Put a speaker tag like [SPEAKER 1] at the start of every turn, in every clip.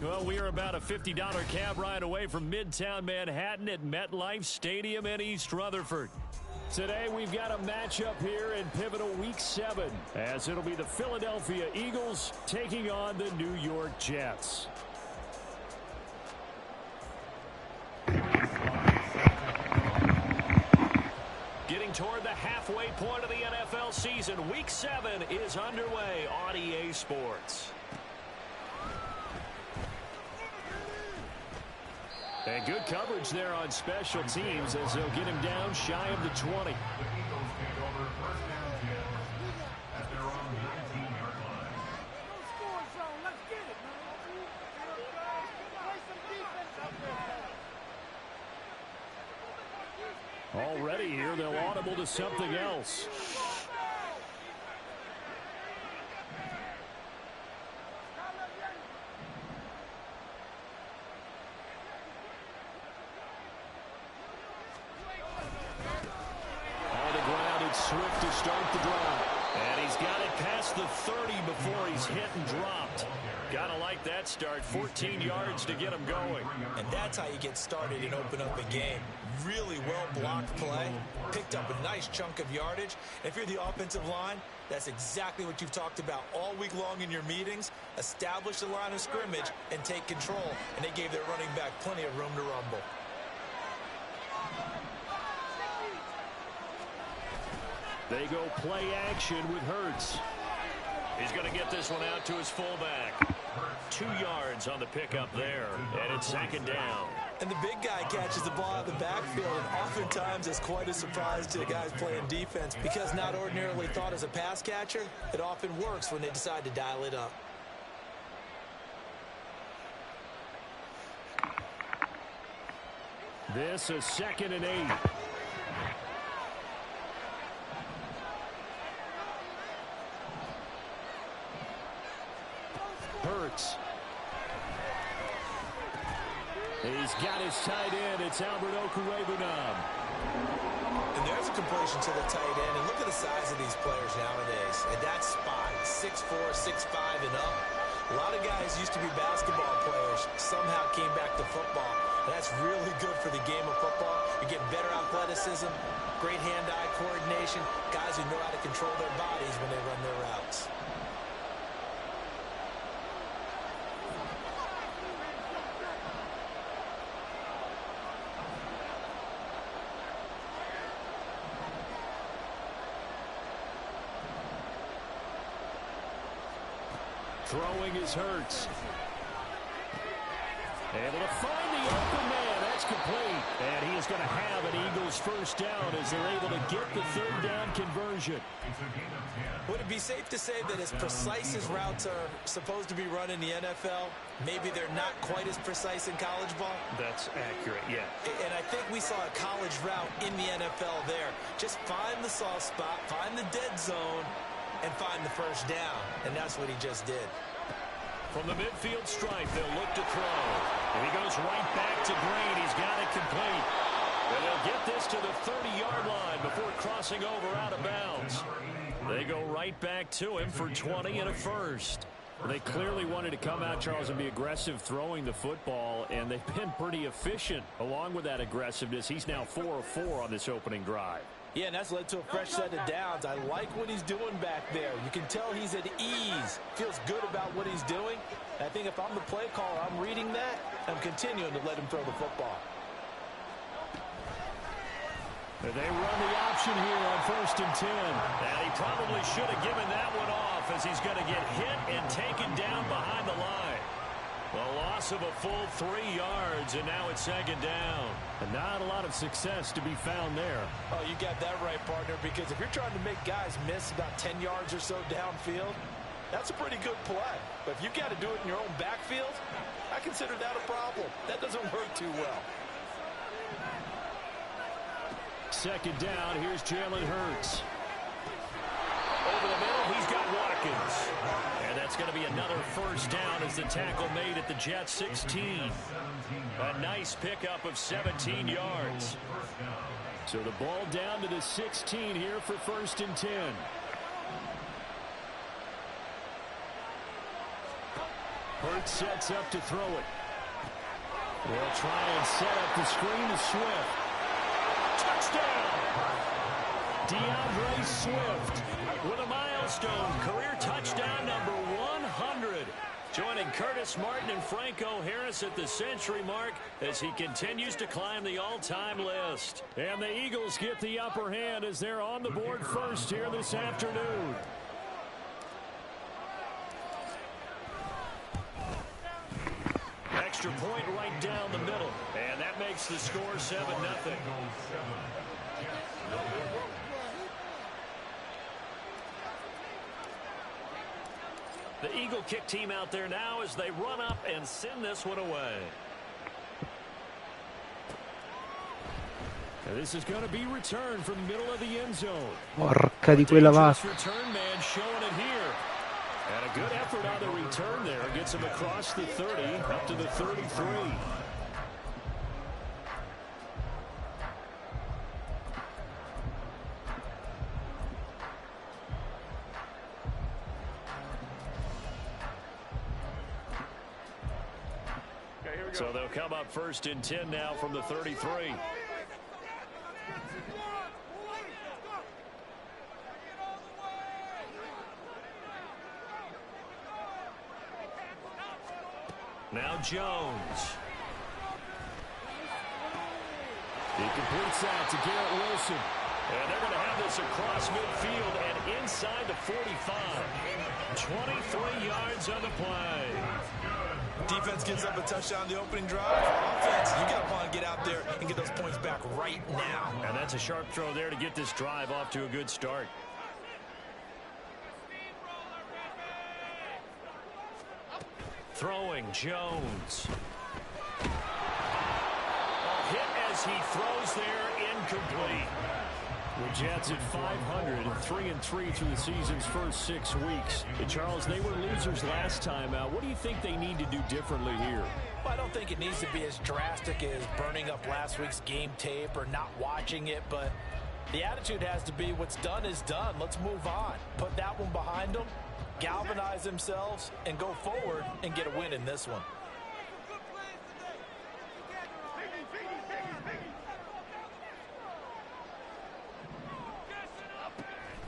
[SPEAKER 1] Well, we are about a $50 cab ride away from Midtown Manhattan at MetLife Stadium in East Rutherford. Today, we've got a matchup here in pivotal Week 7, as it'll be the Philadelphia Eagles taking on the New York Jets. Getting toward the halfway point of the NFL season, Week 7 is underway on EA Sports. And good coverage there on special teams as they'll get him down shy of the 20. Already here, they'll audible to something else. On the ground, it's Swift to start the drive. And he's got it past the 30 before he's hit and dropped. Gotta like that start. 14 yards to get him going.
[SPEAKER 2] And that's how you get started and open up a game. Really well-blocked play. Picked up a nice chunk of yardage. If you're the offensive line, that's exactly what you've talked about all week long in your meetings. Establish the line of scrimmage and take control. And they gave their running back plenty of room to rumble.
[SPEAKER 1] They go play action with Hurts. He's going to get this one out to his fullback. 2 yards on the pickup there, and it's second down.
[SPEAKER 2] And the big guy catches the ball out of the backfield, and oftentimes it's quite a surprise to the guys playing defense because not ordinarily thought as a pass catcher, it often works when they decide to dial it up.
[SPEAKER 1] This is 2nd and 8. Hurts. He's got his tight end. It's Albert Okwuegbunam.
[SPEAKER 2] And there's a completion to the tight end. And look at the size of these players nowadays. At that spot, 6'4", 6'5", and up. A lot of guys used to be basketball players. Somehow came back to football. And that's really good for the game of football. You get better athleticism, great hand-eye coordination, guys who know how to control their bodies when they run their routes.
[SPEAKER 1] Throwing his Hurts. Able to find the open man. That's complete. And he is going to have an Eagles first down as they're able to get the third down conversion.
[SPEAKER 2] Would it be safe to say that as precise as routes are supposed to be run in the NFL, maybe they're not quite as precise in college ball?
[SPEAKER 1] That's accurate, yeah.
[SPEAKER 2] And I think we saw a college route in the NFL there. Just find the soft spot, find the dead zone, and find the first down. And that's what he just did.
[SPEAKER 1] From the midfield stripe, they'll look to throw. And he goes right back to Green. He's got it complete. And they'll get this to the 30-yard line before crossing over out of bounds. They go right back to him for 20 and a first. They clearly wanted to come out, Charles, and be aggressive throwing the football, and they've been pretty efficient along with that aggressiveness. He's now 4 of 4 on this opening drive.
[SPEAKER 2] Yeah, and that's led to a fresh set of downs. I like what he's doing back there. You can tell he's at ease. Feels good about what he's doing. And I think if I'm the play caller, I'm reading that. I'm continuing to let him throw the football.
[SPEAKER 1] They run the option here on 1st and 10. And he probably should have given that one off as he's going to get hit and taken down behind the line. A loss of a full 3 yards, and now it's second down. And not a lot of success to be found there.
[SPEAKER 2] Oh, you got that right, partner, because if you're trying to make guys miss about 10 yards or so downfield, that's a pretty good play. But if you've got to do it in your own backfield, I consider that a problem. That doesn't work too well.
[SPEAKER 1] Second down, here's Jalen Hurts. Over the middle, he's got Watkins. And that's going to be another first down as the tackle made at the Jets 16. A nice pickup of 17 yards. So the ball down to the 16 here for 1st and 10. Hurts sets up to throw it. They'll try and set up the screen to Swift. Touchdown! DeAndre Swift with a milestone career touchdown number 100. Joining Curtis Martin and Franco Harris at the century mark as he continues to climb the all-time list. And the Eagles get the upper hand as they're on the board first here this afternoon. Extra point right down the middle. And that makes the score 7-0. The Eagle kick team out there now as they run up and send this one away. And this is going to be returned from the middle of the end zone.
[SPEAKER 3] Porca di quella vasca.
[SPEAKER 1] Return man showing it here. And a good effort on the return there. Gets him across the 30 up to the 33. So they'll come up 1st and 10 now from the 33. Now Jones. He completes that to Garrett Wilson. And they're going to have this across midfield and inside the 45. 23 yards on the play.
[SPEAKER 2] Defense gives up a touchdown the opening drive. Offense, you got to want to get out there and get those points back right now.
[SPEAKER 1] And that's a sharp throw there to get this drive off to a good start. Throwing Jones. A hit as he throws there, incomplete. The Jets at 500, 3-3 through the season's first 6 weeks. And Charles, they were losers last time out. What do you think they need to do differently here?
[SPEAKER 4] Well, I don't think it needs to be as drastic as burning up last week's game tape or not watching it, but the attitude has to be what's done is done. Let's move on. Put that one behind them, galvanize themselves, and go forward and get a win in this one.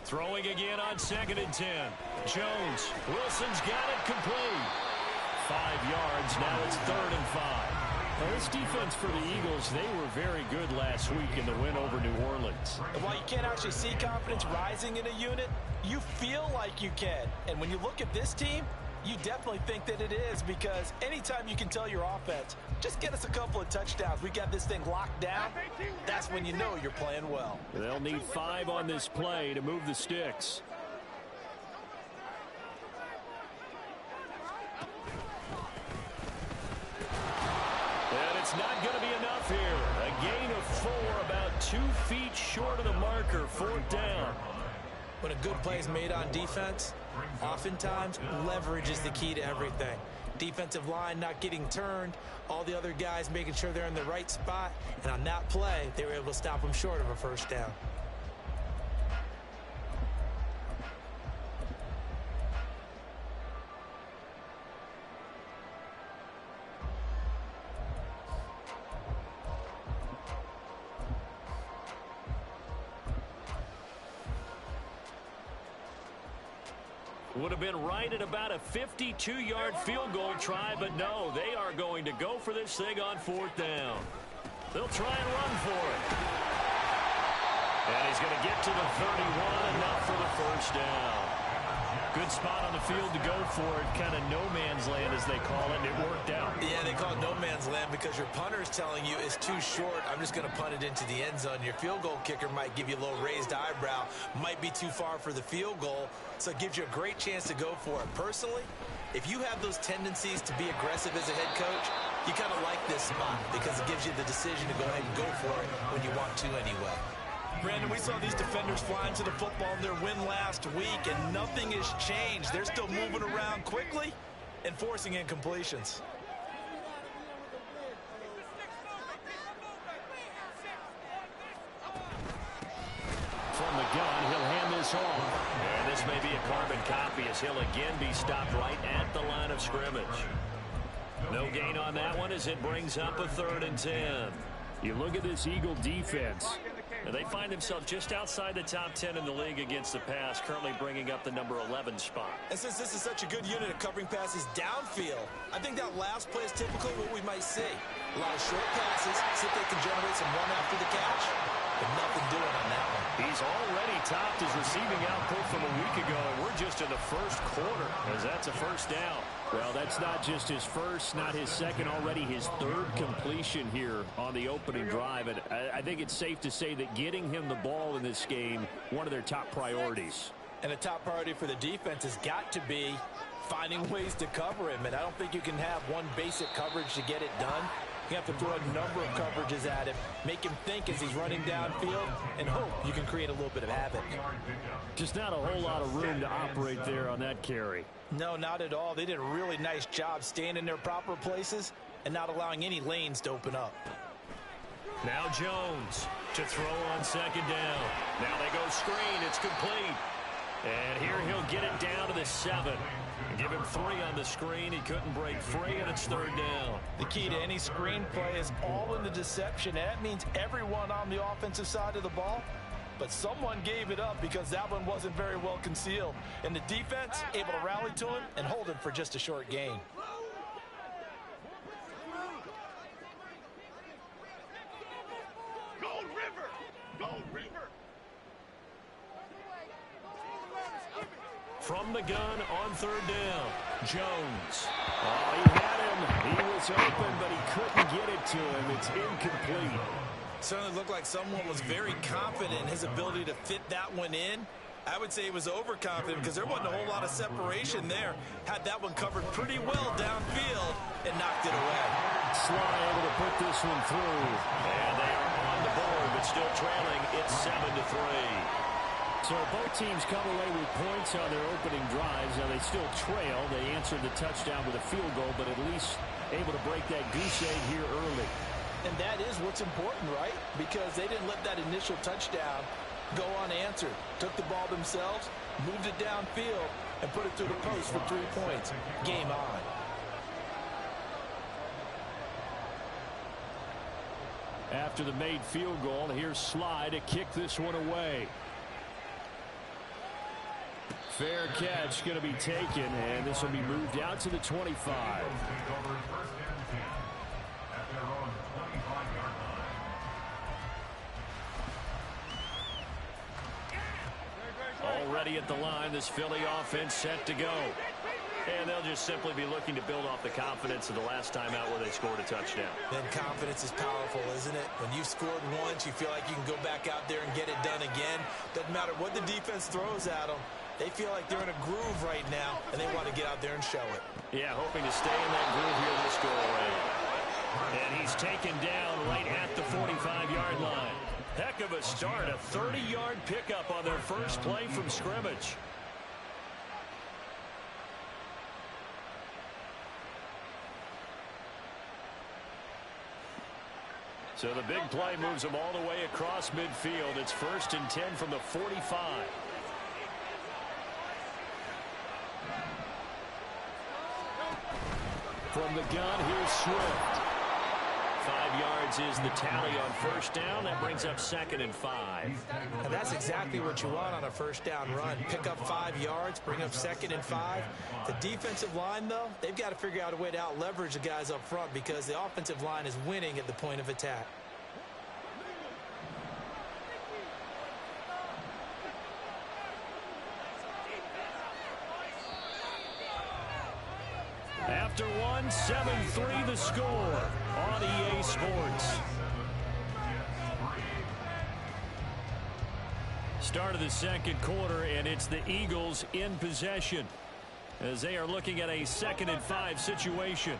[SPEAKER 1] Throwing again on 2nd and 10. Jones. Wilson's got it complete. 5 yards. Now it's 3rd and 5. Now this defense for the Eagles, they were very good last week in the win over New Orleans.
[SPEAKER 4] And while you can't actually see confidence rising in a unit, you feel like you can. And when you look at this team, you definitely think that it is, because anytime you can tell your offense, just get us a couple of touchdowns, we got this thing locked down, that's when you know you're playing well.
[SPEAKER 1] They'll need 5 on this play to move the sticks. And it's not going to be enough here. A gain of 4, about 2 feet short of the marker, 4th down.
[SPEAKER 2] When a good play is made on defense, oftentimes leverage is the key to everything. Defensive line not getting turned, all the other guys making sure they're in the right spot, and on that play, they were able to stop them short of a 1st down.
[SPEAKER 1] Would have been right at about a 52-yard field goal try, but no, they are going to go for this thing on 4th down. They'll try and run for it. And he's going to get to the 31, enough for the 1st down. Good spot on the field to go for it, kind of no man's land as they call it, and it worked out.
[SPEAKER 2] Yeah, they call it no man's land because your punter's telling you it's too short. I'm just going to punt it into the end zone. Your field goal kicker might give you a little raised eyebrow, might be too far for the field goal, so it gives you a great chance to go for it. Personally, if you have those tendencies to be aggressive as a head coach, you kind of like this spot because it gives you the decision to go ahead and go for it when you want to anyway.
[SPEAKER 4] Brandon, we saw these defenders flying to the football in their win last week, and nothing has changed. They're still moving around quickly and forcing incompletions.
[SPEAKER 1] From the gun, he'll hand this off. And this may be a carbon copy as he'll again be stopped right at the line of scrimmage. No gain on that one as it brings up a 3rd and 10.
[SPEAKER 5] You look at this Eagle defense.
[SPEAKER 1] And they find themselves just outside the top 10 in the league against the pass, currently bringing up the number 11 spot.
[SPEAKER 2] And since this is such a good unit of covering passes downfield, I think that last play is typical of what we might see. A lot of short passes, see if they can generate some run after the catch. But nothing doing on that one.
[SPEAKER 1] He's already topped his receiving output from a week ago, and we're just in the first quarter, as that's a first down.
[SPEAKER 5] Well, that's not just his first, not his second, already his 3rd completion here on the opening drive. And I think it's safe to say that getting him the ball in this game, one of their top priorities.
[SPEAKER 4] And the top priority for the defense has got to be finding ways to cover him. And I don't think you can have one basic coverage to get it done. You have to throw a number of coverages at him, make him think as he's running downfield, and hope you can create a little bit of havoc.
[SPEAKER 5] Just not a whole lot of room to operate there on that carry.
[SPEAKER 4] No, not at all. They did a really nice job staying in their proper places and not allowing any lanes to open up.
[SPEAKER 1] Now Jones to throw on 2nd down. Now they go screen. It's complete. And here he'll get it down to the 7. Give him 3 on the screen. He couldn't break free, and it's 3rd down.
[SPEAKER 4] The key to any screen play is all in the deception. That means everyone on the offensive side of the ball. But someone gave it up because that one wasn't very well concealed. And the defense able to rally to him and hold him for just a short gain.
[SPEAKER 6] Gold River! Gold River!
[SPEAKER 1] From the gun on 3rd down, Jones. Oh, he had him. He was open, but he couldn't get it to him. It's incomplete.
[SPEAKER 2] Certainly looked like someone was very confident in his ability to fit that one in. I would say he was overconfident because there wasn't a whole lot of separation there. Had that one covered pretty well downfield and knocked it away.
[SPEAKER 1] Sly able to put this one through. And they are on the board, but still trailing. It's 7-3.
[SPEAKER 5] So both teams come away with points on their opening drives. Now they still trail. They answered the touchdown with a field goal, but at least able to break that goose egg here early.
[SPEAKER 4] And that is what's important, right? Because they didn't let that initial touchdown go unanswered. Took the ball themselves, moved it downfield, and put it through the post for 3 points. Game on.
[SPEAKER 5] After the made field goal, here's Sly to kick this one away. Fair catch going to be taken, and this will be moved out to the 25.
[SPEAKER 1] Already at the line, this Philly offense set to go. And they'll just simply be looking to build off the confidence of the last time out where they scored a touchdown.
[SPEAKER 2] Then confidence is powerful, isn't it? When you've scored once, you feel like you can go back out there and get it done again. Doesn't matter what the defense throws at them. They feel like they're in a groove right now, and they want to get out there and show it.
[SPEAKER 1] Yeah, hoping to stay in that groove here this go-around. And he's taken down right at the 45-yard line. Heck of a start, a 30-yard pickup on their first play from scrimmage. So the big play moves them all the way across midfield. It's 1st and 10 from the 45.
[SPEAKER 5] From the gun, here's Swift.
[SPEAKER 1] 5 yards is the tally on 1st down. That brings up 2nd and 5.
[SPEAKER 2] And that's exactly what you want on a 1st down run. Pick up 5 yards, bring up 2nd and 5. The defensive line, though, they've got to figure out a way to out-leverage the guys up front because the offensive line is winning at the point of attack.
[SPEAKER 1] After one, 7-3 the score on EA Sports. Start of the second quarter, and it's the Eagles in possession as they are looking at a 2nd and 5 situation.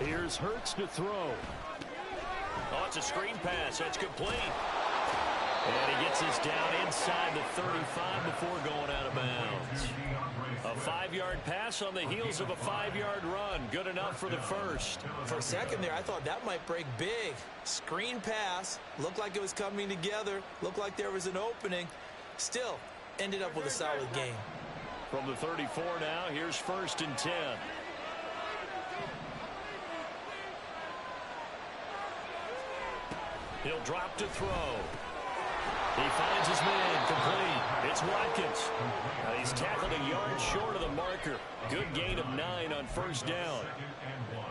[SPEAKER 5] Here's Hurts to throw.
[SPEAKER 1] Oh, it's a screen pass. That's complete. And he gets this down inside the 35 before going out of bounds. A 5-yard pass on the heels of a 5-yard run. Good enough for the first.
[SPEAKER 2] For a second there, I thought that might break big. Screen pass. Looked like it was coming together. Looked like there was an opening. Still, ended up with a solid game.
[SPEAKER 1] From the 34 now, here's 1st and 10. He'll drop to throw. He finds his man, complete. It's Watkins. He's tackled a yard short of the marker. Good gain of 9 on 1st down.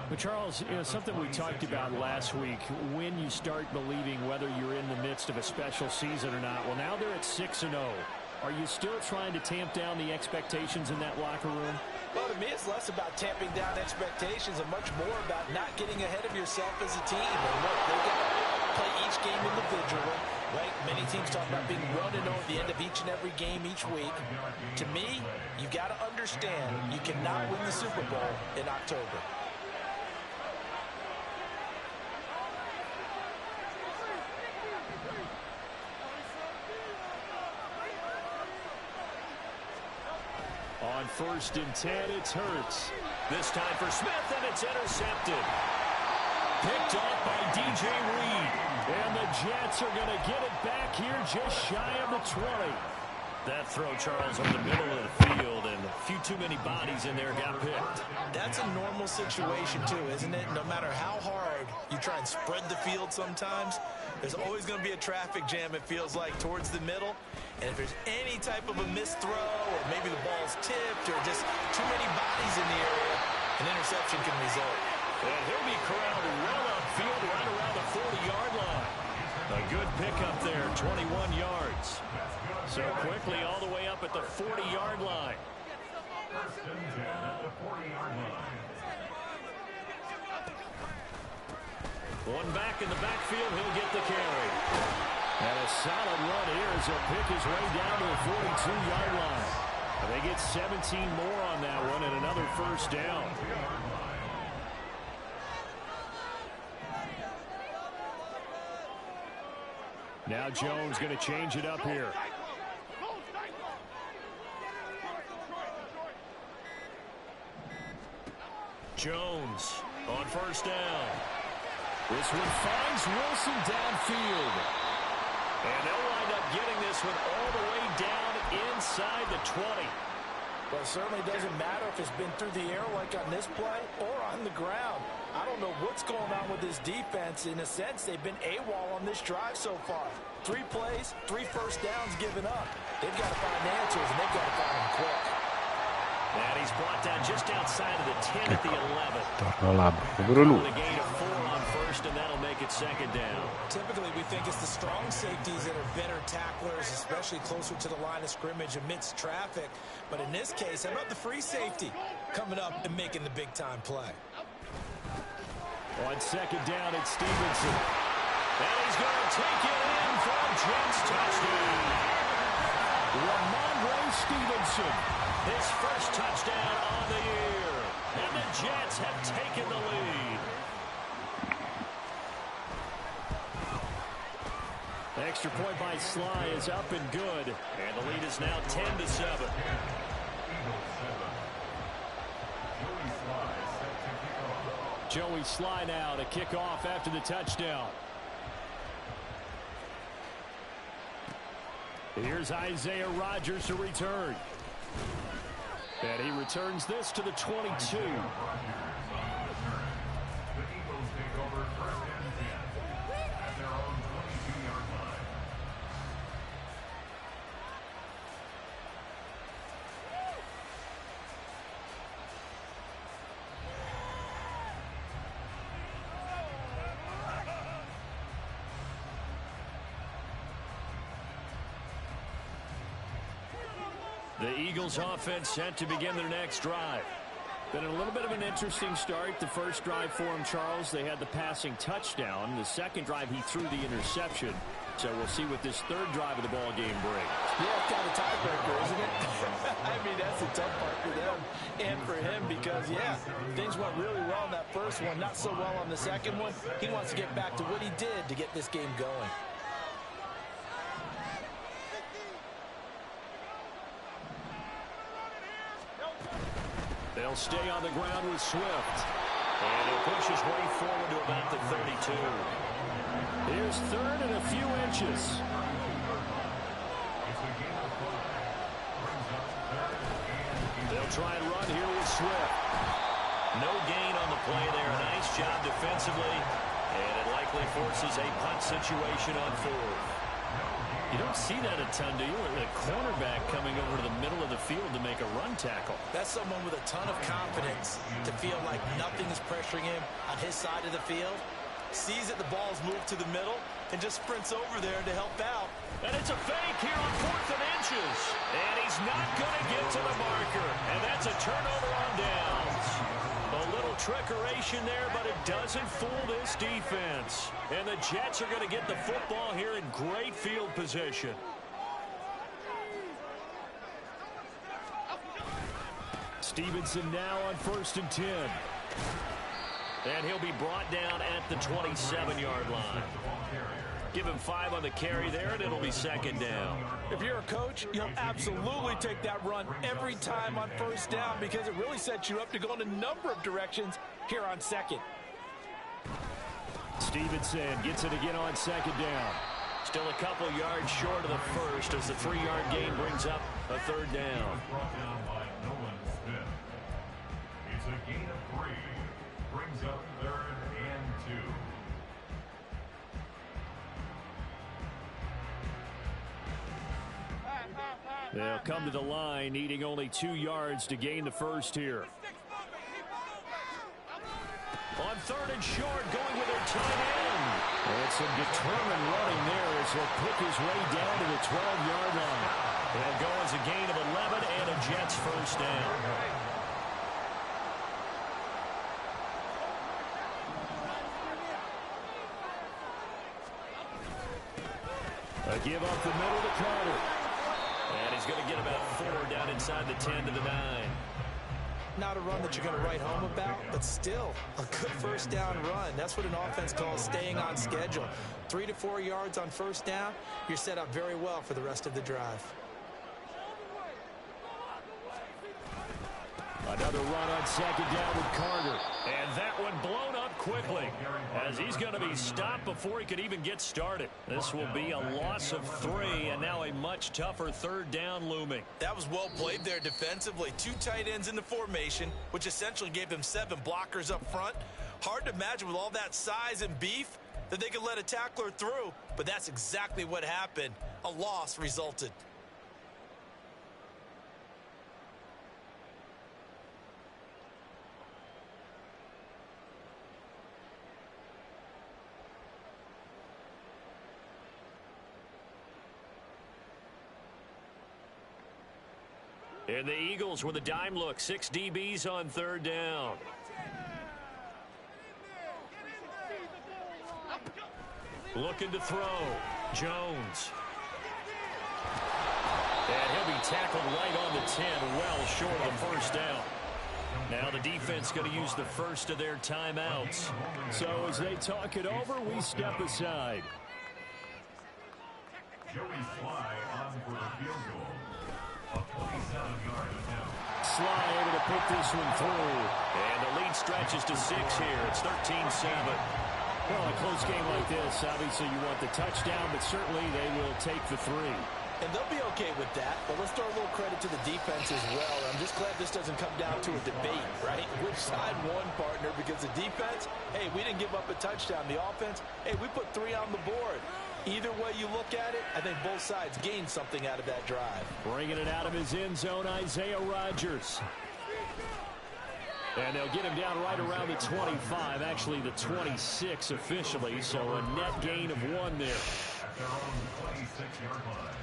[SPEAKER 5] But Charles, something we talked about last week, when you start believing whether you're in the midst of a special season or not. Well, now they're at 6-0. Are you still trying to tamp down the expectations in that locker room?
[SPEAKER 4] Well, to me, it's less about tamping down expectations and much more about not getting ahead of yourself as a team. And look, they've got to play each game individually, right? Many teams talk about being 1-0 at the end of each and every game each week. To me, you've got to understand you cannot win the Super Bowl in October.
[SPEAKER 5] On 1st and 10, it's Hurts.
[SPEAKER 1] This time for Smith, and it's intercepted. Picked off by DJ Reed.
[SPEAKER 5] And the Jets are going to get it back here just shy of the 20.
[SPEAKER 1] That throw, Charles, on the middle of the field, and a few too many bodies in there got picked.
[SPEAKER 2] That's a normal situation, too, isn't it? No matter how hard you try and spread the field sometimes, there's always going to be a traffic jam, it feels like, towards the middle. And if there's any type of a missed throw, or maybe the ball's tipped, or just too many bodies in the area, an interception can result.
[SPEAKER 1] And he'll be corralled well upfield right around the 40-yard line. A good pickup there, 21 yards. So quickly all the way up at the 40-yard line. One back in the backfield, he'll get the carry.
[SPEAKER 5] And a solid run here as he'll pick his way down to the 42-yard line. They get 17 more on that one and another 1st down. Now Jones going to change it up here.
[SPEAKER 1] Jones on 1st down.
[SPEAKER 5] This one finds Wilson downfield.
[SPEAKER 1] And they'll wind up getting this one all the way down inside the 20.
[SPEAKER 4] Well, it certainly doesn't matter if it's been through the air like on this play or on the ground. I don't know what's going on with this defense. In a sense, they've been AWOL on this drive so far. 3 plays, 3 1st downs given up. They've got to find answers, and they've got to find them quick.
[SPEAKER 1] And he's brought down just outside of the 10 at the 11.
[SPEAKER 3] Torna là, povero lui.
[SPEAKER 1] A gain of 4 on 1st, and that'll make it 2nd down.
[SPEAKER 2] Typically, we think it's the strong safeties that are better tacklers, especially closer to the line of scrimmage amidst traffic. But in this case, how about the free safety coming up and making the big-time play?
[SPEAKER 5] On 2nd down, it's Stevenson.
[SPEAKER 1] And he's going to take it in for a Jets touchdown.
[SPEAKER 5] Ramondre Stevenson.
[SPEAKER 1] His 1st touchdown on the year. And the Jets have taken the lead.
[SPEAKER 5] Extra point by Sly is up and good.
[SPEAKER 1] And the lead is now 10-7.
[SPEAKER 5] Joey Sly now to kick off after the touchdown. Here's Isaiah Rodgers to return. And he returns this to the 22.
[SPEAKER 1] The Eagles offense set to begin their next drive.
[SPEAKER 5] Been a little bit of an interesting start. The first drive for him, Charles, they had the passing touchdown. The second drive, he threw the interception. So we'll see what this 3rd drive of the ball game brings.
[SPEAKER 4] Yeah, it's kind of a tiebreaker, isn't it? I mean, that's the tough part for them and for him because, yeah, things went really well in that first one, not so well on the second one. He wants to get back to what he did to get this game going.
[SPEAKER 1] They'll stay on the ground with Swift. And he'll push his way forward to about the 32.
[SPEAKER 5] Here's third and a few inches.
[SPEAKER 1] They'll try and run here with Swift. No gain on the play there. Nice job defensively. And it likely forces a punt situation on fourth.
[SPEAKER 5] You don't see that a ton, do you? A cornerback coming over to the middle of the field to make a run tackle.
[SPEAKER 4] That's someone with a ton of confidence to feel like nothing is pressuring him on his side of the field. Sees that the ball's moved to the middle and just sprints over there to help out.
[SPEAKER 1] And it's a fake here on 4th and inches. And he's not going to get to the marker. And that's a turnover on downs. A little trickeration there, but it doesn't fool this defense. And the Jets are going to get the football here in great field position.
[SPEAKER 5] Stevenson now on 1st and 10.
[SPEAKER 1] And he'll be brought down at the 27-yard line. Give him 5 on the carry there, and it'll be 2nd down.
[SPEAKER 4] If you're a coach, you'll absolutely take that run every time on 1st down because it really sets you up to go in a number of directions here on 2nd.
[SPEAKER 5] Stevenson gets it again on 2nd down.
[SPEAKER 1] Still a couple yards short of the first as the 3-yard gain brings up a 3rd down.
[SPEAKER 6] It's a gain of 3. Brings up 3rd and 2.
[SPEAKER 5] They'll come to the line, needing only 2 yards to gain the first here.
[SPEAKER 1] On 3rd and short, going with their tight end.
[SPEAKER 5] And some determined running there as he'll pick his way down to the 12-yard line.
[SPEAKER 1] They'll go as a gain of 11 and a Jets 1st down.
[SPEAKER 5] A give up the middle to Carter.
[SPEAKER 1] And he's going to get about 4 down inside the 10 to the 9.
[SPEAKER 4] Not a run that you're going to write home about, but still a good 1st down run. That's what an offense calls staying on schedule. 3 to 4 yards on 1st down, you're set up very well for the rest of the drive.
[SPEAKER 5] Another run on 2nd down with Carter.
[SPEAKER 1] And that one blown up quickly as he's going to be stopped before he could even get started. This will be a loss of 3 and now a much tougher 3rd down looming.
[SPEAKER 4] That was well played there defensively. 2 tight ends in the formation, which essentially gave him 7 blockers up front. Hard to imagine with all that size and beef that they could let a tackler through, but that's exactly what happened. A loss resulted.
[SPEAKER 1] And the Eagles with a dime look. 6 DBs on 3rd down. Looking to throw. Jones. And he'll be tackled right on the 10, well short of the 1st down. Now the defense going to use the first of their timeouts.
[SPEAKER 5] So as they talk it over, we step aside.
[SPEAKER 6] Joey Sly on for the field goal. A 27-yard attempt.
[SPEAKER 5] Sly able to put this one through.
[SPEAKER 1] And the lead stretches to 6 here. It's 13-7.
[SPEAKER 5] Well, a close game like this, obviously you want the touchdown, but certainly they will take the 3.
[SPEAKER 4] And they'll be okay with that, but let's throw a little credit to the defense as well. I'm just glad this doesn't come down to a debate, right? Which side won, partner? Because the defense, hey, we didn't give up a touchdown. The offense, hey, we put 3 on the board. Either way you look at it, I think both sides gained something out of that drive.
[SPEAKER 5] Bringing it out of his end zone, Isaiah Rodgers. And they'll get him down right around the 25, actually the 26 officially, so a net gain of 1 there.
[SPEAKER 6] At their own 26-yard line.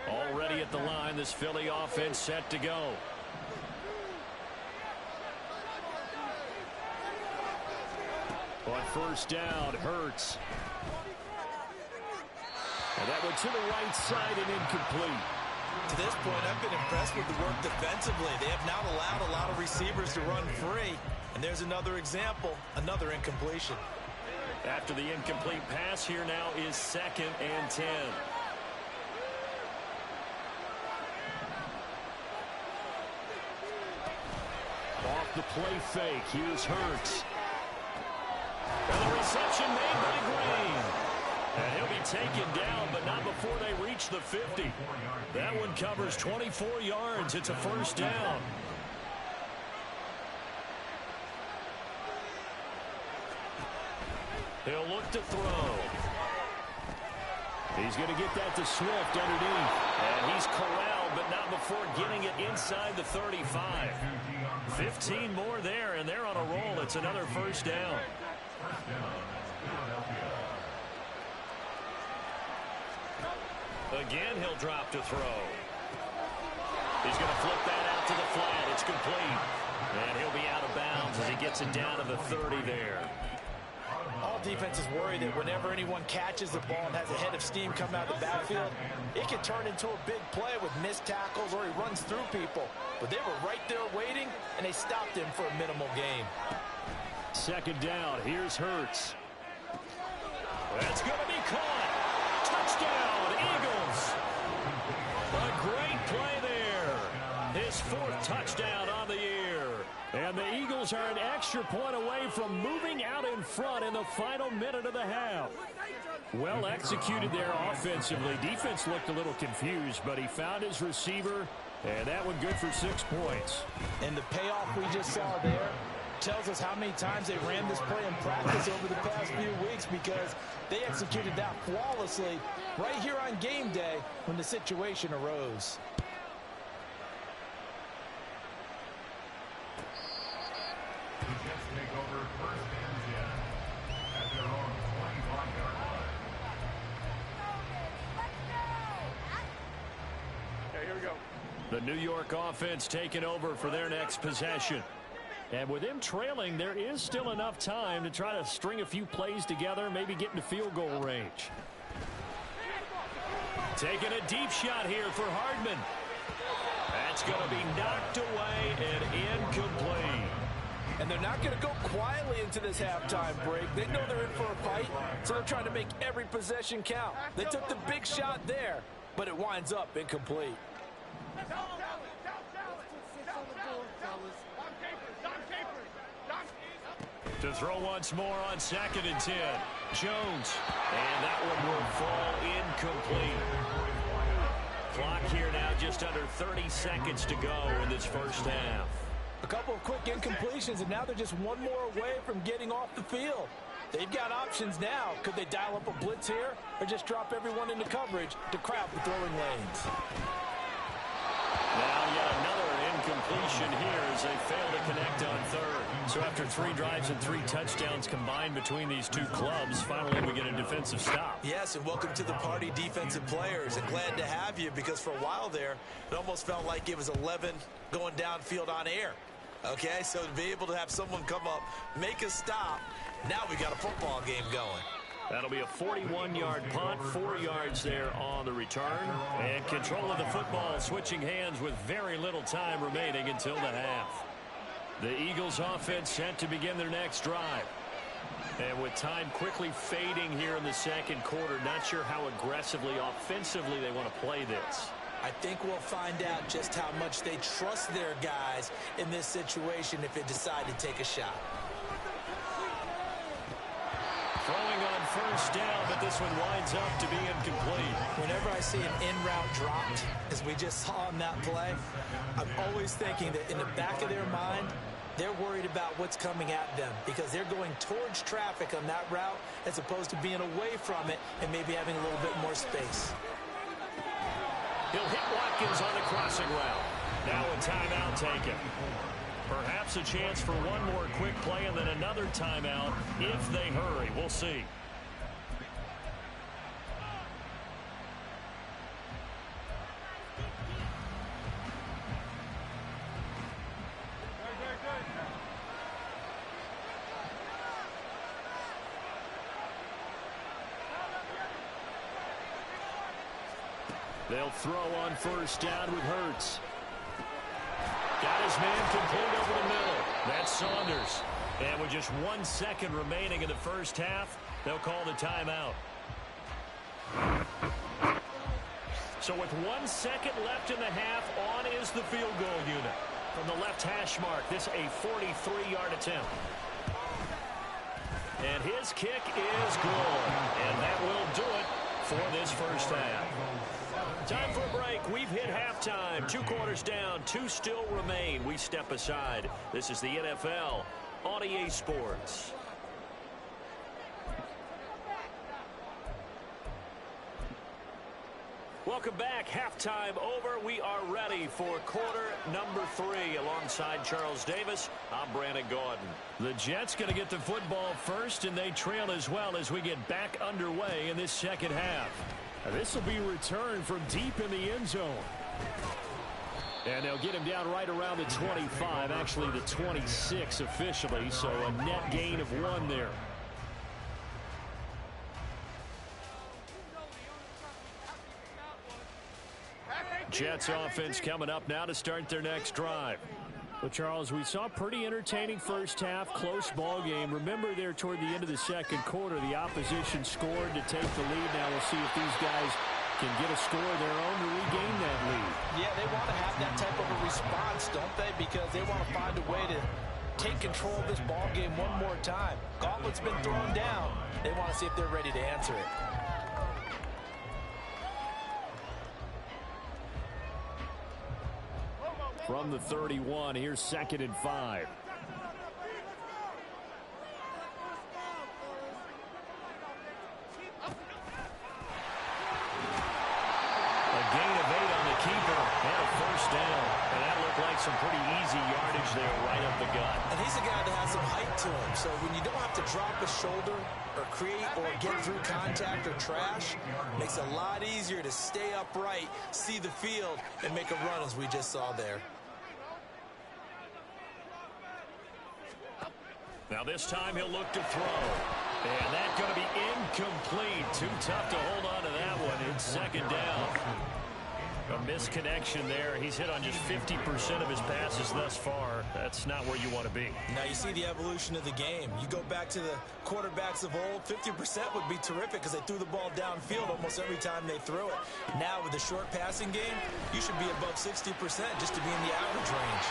[SPEAKER 1] Already at the line, this Philly offense set to go.
[SPEAKER 5] On 1st down, Hurts. And that went to the right side and incomplete.
[SPEAKER 4] To this point, I've been impressed with the work defensively. They have not allowed a lot of receivers to run free. And there's another example, another incompletion.
[SPEAKER 1] After the incomplete pass, here now is 2nd and 10. Off the play fake, here's Hurts. And the reception made by Green. And he'll be taken down, but not before they reach the 50. That one covers 24 yards. It's a first down. He'll look to throw. He's going to get that to Swift underneath. And he's corralled, but not before getting it inside the 35. 15 more there, and they're on a roll. It's another first down. Again, he'll drop to throw. He's going to flip that out to the flat. It's complete. And he'll be out of bounds as he gets it down to the 30 there.
[SPEAKER 4] All defenses worry that whenever anyone catches the ball and has a head of steam coming out of the backfield, it can turn into a big play with missed tackles or he runs through people. But they were right there waiting, and they stopped him for a minimal gain.
[SPEAKER 1] Second down. Here's Hurts. That's going to be caught. Touchdown, Eagles. A great play there. His fourth touchdown on the year. And the Eagles are an extra point away from moving out in front in the final minute of the half. Well executed there offensively. Defense looked a little confused, but he found his receiver, and that one good for 6 points.
[SPEAKER 4] And the payoff we just saw there tells us how many times they ran this play in practice over the past few weeks, because they executed that flawlessly right here on game day when the situation arose.
[SPEAKER 6] The Jets take over first and 10 at their own 25-yard line.
[SPEAKER 1] Okay, here we go. The New York offense taking over for their next possession. And with them trailing, there is still enough time to try to string a few plays together, maybe get into field goal range. Taking a deep shot here for Hardman. That's going to be knocked away and incomplete.
[SPEAKER 4] And they're not going to go quietly into this halftime break. They know they're in for a fight, so they're trying to make every possession count. They took the big shot there, but it winds up incomplete.
[SPEAKER 1] To throw once more on 2nd and 10. Jones. And that one will fall incomplete. Clock here now just under 30 seconds to go in this first half.
[SPEAKER 4] A couple of quick incompletions, and now they're just one more away from getting off the field. They've got options now. Could they dial up a blitz here or just drop everyone into coverage to crowd the throwing lanes?
[SPEAKER 1] Now yet another incompletion here as they fail to connect on 3rd. So after 3 drives and 3 touchdowns combined between these two clubs, finally we get a defensive stop.
[SPEAKER 2] Yes, and welcome to the party, defensive players. And glad to have you, because for a while there, it almost felt like it was 11 going downfield on air. Okay, so to be able to have someone come up, make a stop, now we got a football game going.
[SPEAKER 1] That'll be a 41-yard punt, 4 yards there on the return. And control of the football switching hands with very little time remaining until the half. The Eagles offense set to begin their next drive. And with time quickly fading here in the second quarter, not sure how aggressively, offensively they want to play this.
[SPEAKER 4] I think we'll find out just how much they trust their guys in this situation if they decide to take a shot.
[SPEAKER 1] Throwing on first down, but this one winds up to be incomplete.
[SPEAKER 4] Whenever I see an in-route dropped, as we just saw on that play, I'm always thinking that in the back of their mind, they're worried about what's coming at them because they're going towards traffic on that route as opposed to being away from it and maybe having a little bit more space.
[SPEAKER 1] He'll hit Watkins on the crossing route. Now a timeout taken. Perhaps a chance for one more quick play and then another timeout if they hurry. We'll see. They'll throw on first down with Hurts. Got his man complete over the middle. That's Saunders. And with just 1 second remaining in the first half, they'll call the timeout. So with 1 second left in the half, on is the field goal unit. From the left hash mark, this a 43-yard attempt. And his kick is good. And that will do it for this first half. Time for a break. We've hit halftime. 2 quarters down. 2 still remain. We step aside. This is the NFL on EA Sports. Welcome back. Halftime over. We are ready for quarter number 3. Alongside Charles Davis, I'm Brandon Gaudin. The Jets going to get the football first, and they trail as well as we get back underway in this second half.
[SPEAKER 5] This will be returned from deep in the end zone. And they'll get him down right around the 25, actually the 26 officially, so a net gain of 1 there. Jets offense coming up now to start their next drive. Well, Charles, we saw a pretty entertaining first half, close ball game. Remember there toward the end of the second quarter, the opposition scored to take the lead. Now we'll see if these guys can get a score of their own to regain that lead.
[SPEAKER 4] Yeah, they want to have that type of a response, don't they? Because they want to find a way to take control of this ball game one more time. Gauntlet's been thrown down. They want to see if they're ready to answer it.
[SPEAKER 5] From the 31, here's 2nd and 5.
[SPEAKER 1] And a first down. And that looked like some pretty easy yardage there right up the gut.
[SPEAKER 2] And he's a guy that has some height to him. So when you don't have to drop a shoulder or create or get through contact or trash, it makes it a lot easier to stay upright, see the field, and make a run as we just saw there.
[SPEAKER 1] Now this time he'll look to throw. And that's going to be incomplete. Too tough to hold on to that one. It's 2nd down. A misconnection there. He's hit on just 50% of his passes thus far. That's not where you want to be.
[SPEAKER 2] Now you see the evolution of the game. You go back to the quarterbacks of old, 50% would be terrific because they threw the ball downfield almost every time they threw it. Now with the short passing game, you should be above 60% just to be in the average range.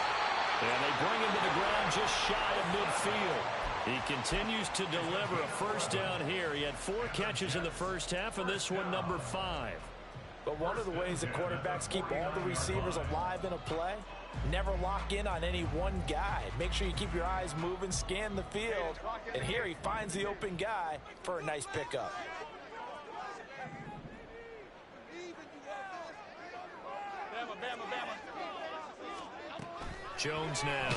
[SPEAKER 1] And they bring him to the ground just shy of midfield. He continues to deliver a first down here. He had 4 catches in the first half, and this one number 5.
[SPEAKER 4] But one of the ways that quarterbacks keep all the receivers alive in a play, never lock in on any one guy. Make sure you keep your eyes moving, scan the field. And here he finds the open guy for a nice pickup.
[SPEAKER 1] Jones now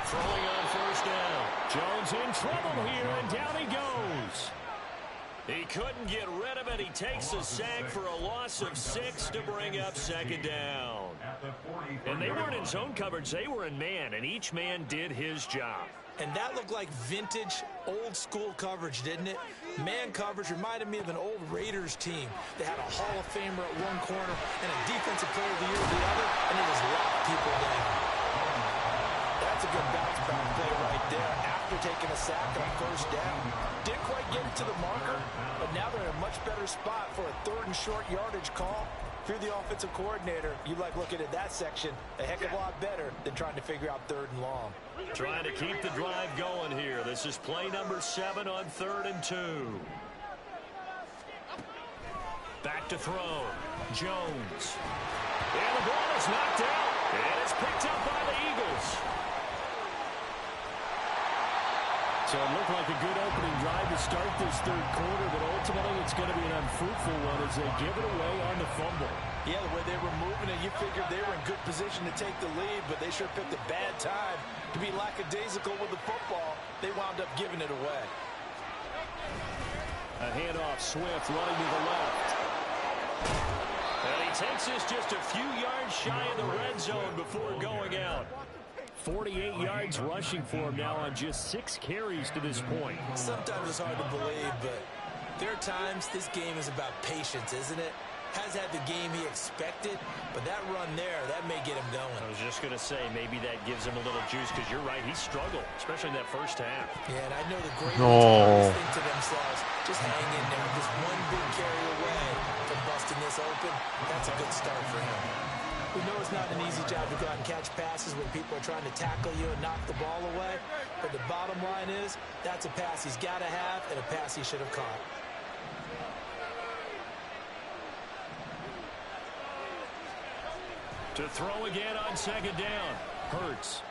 [SPEAKER 1] throwing on first down.
[SPEAKER 5] Jones in trouble here, and down he goes.
[SPEAKER 1] He couldn't get rid of it. He takes a sack for a loss of 6 to bring up 2nd down. And they weren't in zone coverage. They were in man, and each man did his job.
[SPEAKER 2] And that looked like vintage, old-school coverage, didn't it? Man coverage reminded me of an old Raiders team. They had a Hall of Famer at one corner and a Defensive Player of the Year at the other, and they just locked people down.
[SPEAKER 4] That's a good bounce back play right there after taking a sack on first down. Didn't quite get it to the marker, but now they're in a much better spot for a 3rd and short yardage call. If you're the offensive coordinator, you like looking at that section a heck of a lot better than trying to figure out 3rd and long.
[SPEAKER 1] Trying to keep the drive going here. This is play number 7 on 3rd and 2. Back to throw. Jones. And the ball is knocked out. And it's picked up by the Eagles.
[SPEAKER 5] So it looked like a good opening drive to start this 3rd quarter, but ultimately it's going to be an unfruitful one as they give it away on the fumble.
[SPEAKER 4] Yeah, the way they were moving it, you figured they were in good position to take the lead, but they sure picked a bad time to be lackadaisical with the football. They wound up giving it away.
[SPEAKER 5] A handoff, Swift running to the left.
[SPEAKER 1] And he takes this just a few yards shy of the red zone before going out.
[SPEAKER 5] 48 yards rushing for him now on just 6 carries to this point.
[SPEAKER 2] Sometimes it's hard to believe, but there are times this game is about patience, isn't it? Has had the game he expected, but that run there, that may get him going.
[SPEAKER 1] I was just going to say, maybe that gives him a little juice, because you're right, he struggled, especially in that first half.
[SPEAKER 2] Yeah, and I know the great retirees think to themselves, just hang in there, just one big carry away from busting this open. That's a good start for him.
[SPEAKER 4] We know it's not an easy job to go out and catch passes when people are trying to tackle you and knock the ball away. But the bottom line is, that's a pass he's got to have and a pass he should have caught.
[SPEAKER 1] To throw again on second down. Hurts.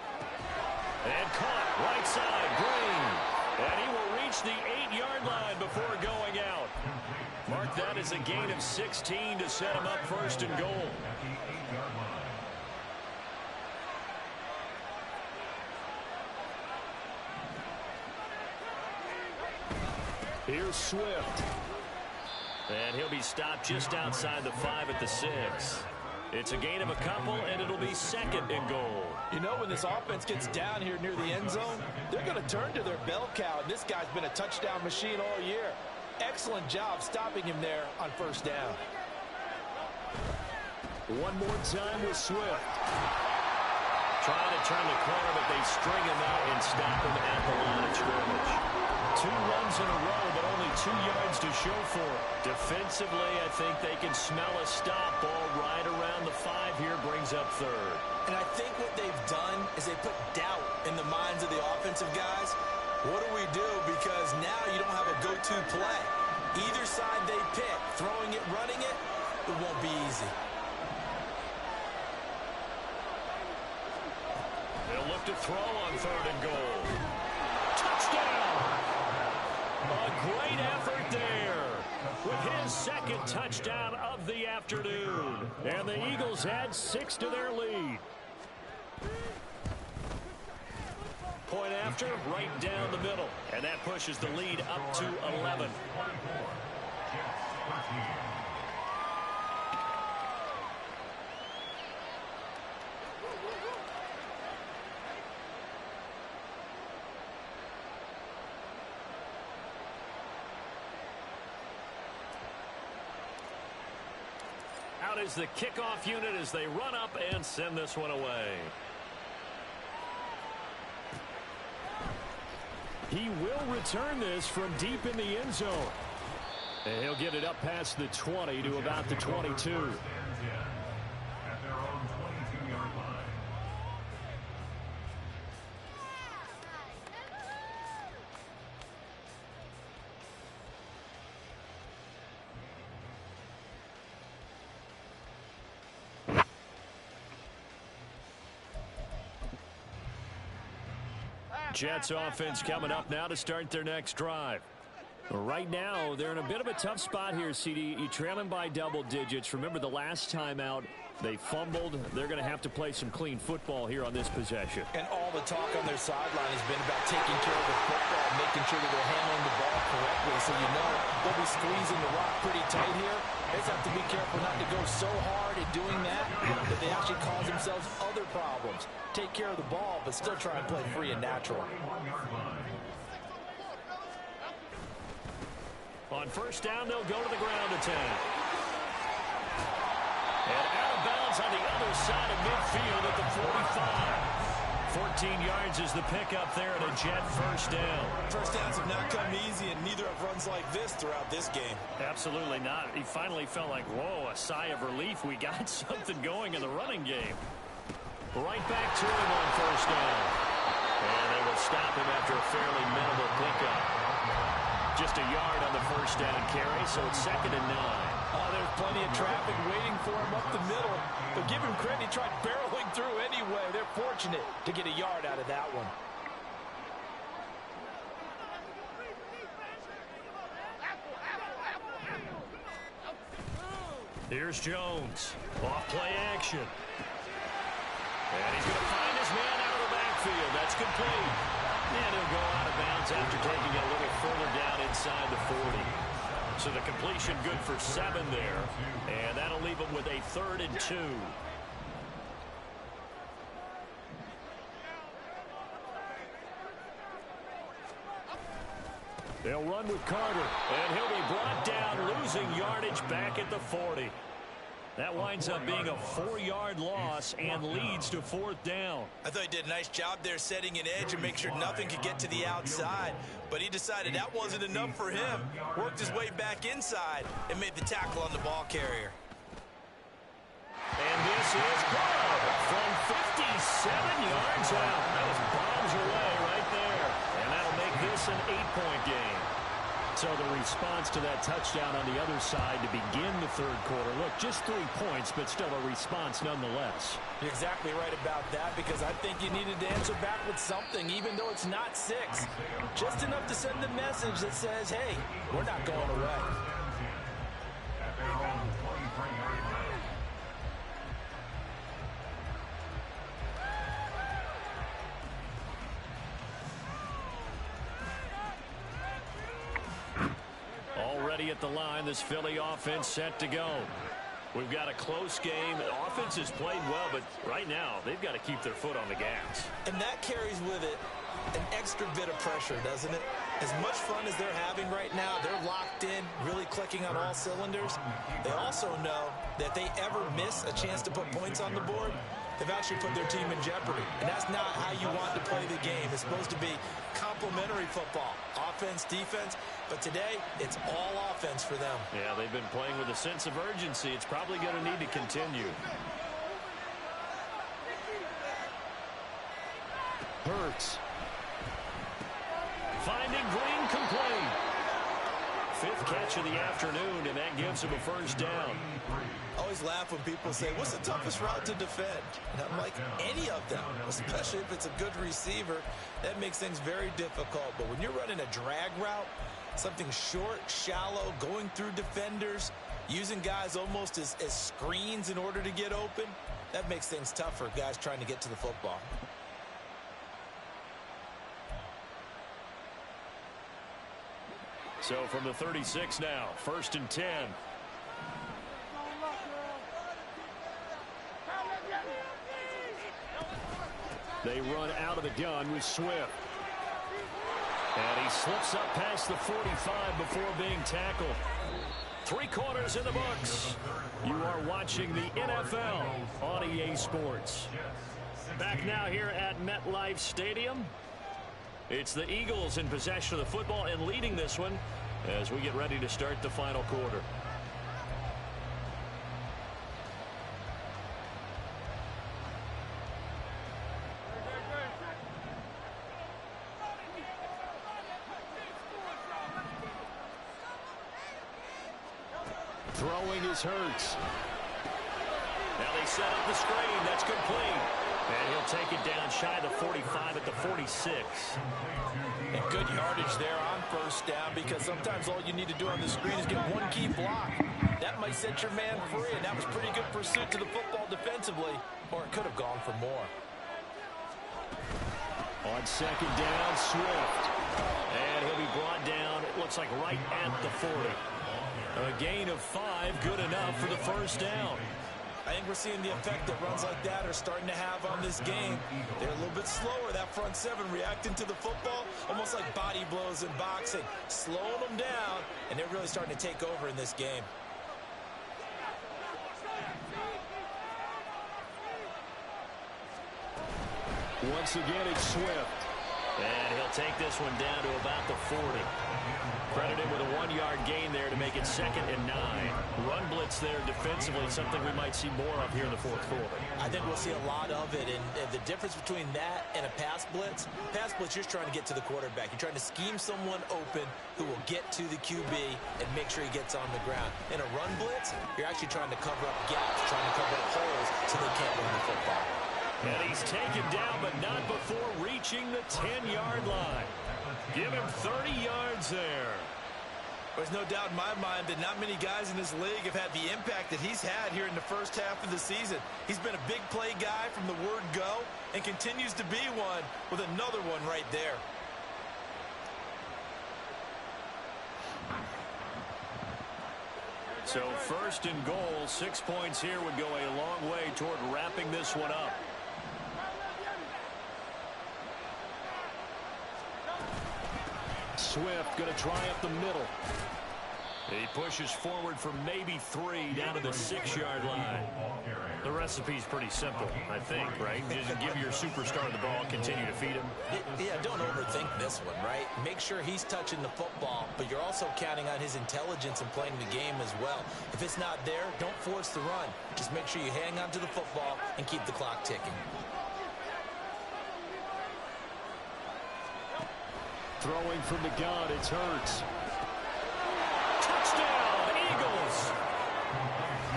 [SPEAKER 1] And caught right side, Green. And he will reach the 8-yard line before going out. Mark that as a gain of 16 to set him up first and goal. Here's Swift. And he'll be stopped just outside the 5 at the 6. It's a gain of a couple, and it'll be second and goal.
[SPEAKER 4] You know, when this offense gets down here near the end zone, they're going to turn to their bell cow, and this guy's been a touchdown machine all year. Excellent job stopping him there on first down.
[SPEAKER 1] One more time with Swift. Trying to turn the corner, but they string him out and stop him at the line of scrimmage. 2 runs in a row, but only 2 yards to show for it. Defensively, I think they can smell a stop. Ball right around the 5 here, brings up third.
[SPEAKER 2] And I think what they've done is they put doubt in the minds of the offensive guys. What do we do? Because now you don't have a go-to play. Either side they pick, throwing it, running it, it won't be easy.
[SPEAKER 1] They'll look to throw on third and goal. Touchdown! A great effort there with his second touchdown of the afternoon. And the Eagles add 6 to their lead. Point after, right down the middle. And that pushes the lead up to 11. Out is the kickoff unit as they run up and send this one away. He will return this from deep in the end zone. And he'll get it up past the 20 to about the 22. Jets offense coming up now to start their next drive. Right now, they're in a bit of a tough spot here, CD. You trail them by double digits. Remember the last time out, they fumbled. They're going to have to play some clean football here on this possession.
[SPEAKER 4] And all the talk on their sideline has been about taking care of the football, making sure that they're handling the ball correctly. So you know they'll be squeezing the rock pretty tight here. They just have to be careful not to go so hard at doing that they actually cause themselves other problems. Take care of the ball, but still try and play free and natural.
[SPEAKER 1] On first down, they'll go to the ground attack. And out of bounds on the other side of midfield at the 45. 14 yards is the pickup there and a Jet first down.
[SPEAKER 2] First downs have not come easy, and neither have runs like this throughout this game.
[SPEAKER 1] Absolutely not. He finally felt like, whoa, a sigh of relief. We got something going in the running game. Right back to him on first down. And they will stop him after a fairly minimal pickup. Just a yard on the first down carry, so it's 2nd and 9.
[SPEAKER 4] Oh, there's plenty of traffic waiting for him up the middle. But give him credit, he tried barreling through anyway. They're fortunate to get a yard out of that one.
[SPEAKER 1] Here's Jones. Off play action. And he's going to find his man out of the backfield. That's complete. And he'll go out of bounds after taking it a little further down inside the 40. So the completion good for 7 there. And that'll leave him with a 3rd and 2. They'll run with Carter. And he'll be brought down, losing yardage back at the 40. That winds up being a 4-yard loss and leads to 4th down.
[SPEAKER 2] I thought he did a nice job there setting an edge and make sure nothing could get to the outside. But he decided that wasn't enough for him. Worked his way back inside and made the tackle on the ball carrier.
[SPEAKER 1] And this This is good from 57 yards out. That was bombs away right there. And that'll make this an 8-point game.
[SPEAKER 5] So the response to that touchdown on the other side to begin the third quarter. Look, just 3 points, but still a response nonetheless.
[SPEAKER 4] You're exactly right about that, because I think you needed to answer back with something, even though it's not 6. Just enough to send a message that says, hey, we're not going away.
[SPEAKER 6] At their own 23-yard line.
[SPEAKER 1] Already at the line, this Philly offense set to go. We've got a close game. The offense has played well, but right now they've got to keep their foot on the gas.
[SPEAKER 2] And that carries with it an extra bit of pressure, doesn't it? As much fun as they're having right now, they're locked in, really clicking on all cylinders. They also know that if they ever miss a chance to put points on the board, they've actually put their team in jeopardy. And that's not how you want to play the game. It's supposed to be complementary football, offense, defense. But today, it's all offense for them.
[SPEAKER 1] Yeah, they've been playing with a sense of urgency. It's probably going to need to continue.
[SPEAKER 5] Hurts.
[SPEAKER 1] Finding Green complete. 5th catch of the afternoon, and that gives him a first down.
[SPEAKER 2] I always laugh when people say, what's the toughest route to defend? And I'm like, any of them, especially if it's a good receiver. That makes things very difficult. But when you're running a drag route, something short, shallow, going through defenders, using guys almost as screens in order to get open, that makes things tough for guys trying to get to the football.
[SPEAKER 1] So from the 36 now, 1st and 10.
[SPEAKER 5] They run out of the gun with Swift.
[SPEAKER 1] And he slips up past the 45 before being tackled. 3 quarters in the books. You are watching the NFL on EA Sports. Back now here at MetLife Stadium. It's the Eagles in possession of the football and leading this one as we get ready to start the final quarter.
[SPEAKER 5] Throwing is Hurts.
[SPEAKER 1] Now they set up the screen. That's complete. And he'll take it down shy of the 45 at the 46.
[SPEAKER 4] And good yardage there on first down, because sometimes all you need to do on the screen is get one key block. That might set your man free, and that was pretty good pursuit to the football defensively, or it could have gone for more.
[SPEAKER 5] On 2nd down, Swift.
[SPEAKER 1] And he'll be brought down, it looks like right at the 40. A gain of 5, good enough for the first down.
[SPEAKER 2] I think we're seeing the effect that runs like that are starting to have on this game. They're a little bit slower, that front 7, reacting to the football, almost like body blows in boxing, slowing them down, and they're really starting to take over in this game.
[SPEAKER 5] Once again, it's Swift.
[SPEAKER 1] And he'll take this one down to about the 40. Credited with a 1-yard gain there to make it 2nd and 9. Run blitz there defensively, something we might see more of here in the 4th quarter.
[SPEAKER 2] I think we'll see a lot of it, and the difference between that and a pass blitz, you're just trying to get to the quarterback. You're trying to scheme someone open who will get to the QB and make sure he gets on the ground. In a run blitz, you're actually trying to cover up gaps, trying to cover up holes so they can't run the football.
[SPEAKER 1] And he's taken down, but not before reaching the 10-yard line. Give him 30 yards there.
[SPEAKER 2] There's no doubt in my mind that not many guys in this league have had the impact that he's had here in the first half of the season. He's been a big play guy from the word go and continues to be one with another one right there.
[SPEAKER 1] So 1st and goal, 6 points here would go a long way toward wrapping this one up.
[SPEAKER 5] Swift going to try up the middle.
[SPEAKER 1] He pushes forward for maybe 3 down to the 6-yard line. The recipe's pretty simple, I think, right? Just give your superstar the ball, continue to feed him.
[SPEAKER 2] Yeah, don't overthink this one, right? Make sure he's touching the football, but you're also counting on his intelligence and playing the game as well. If it's not there, don't force the run. Just make sure you hang on to the football and keep the clock ticking.
[SPEAKER 5] Throwing from the gun, it's Hurts.
[SPEAKER 1] Touchdown, Eagles!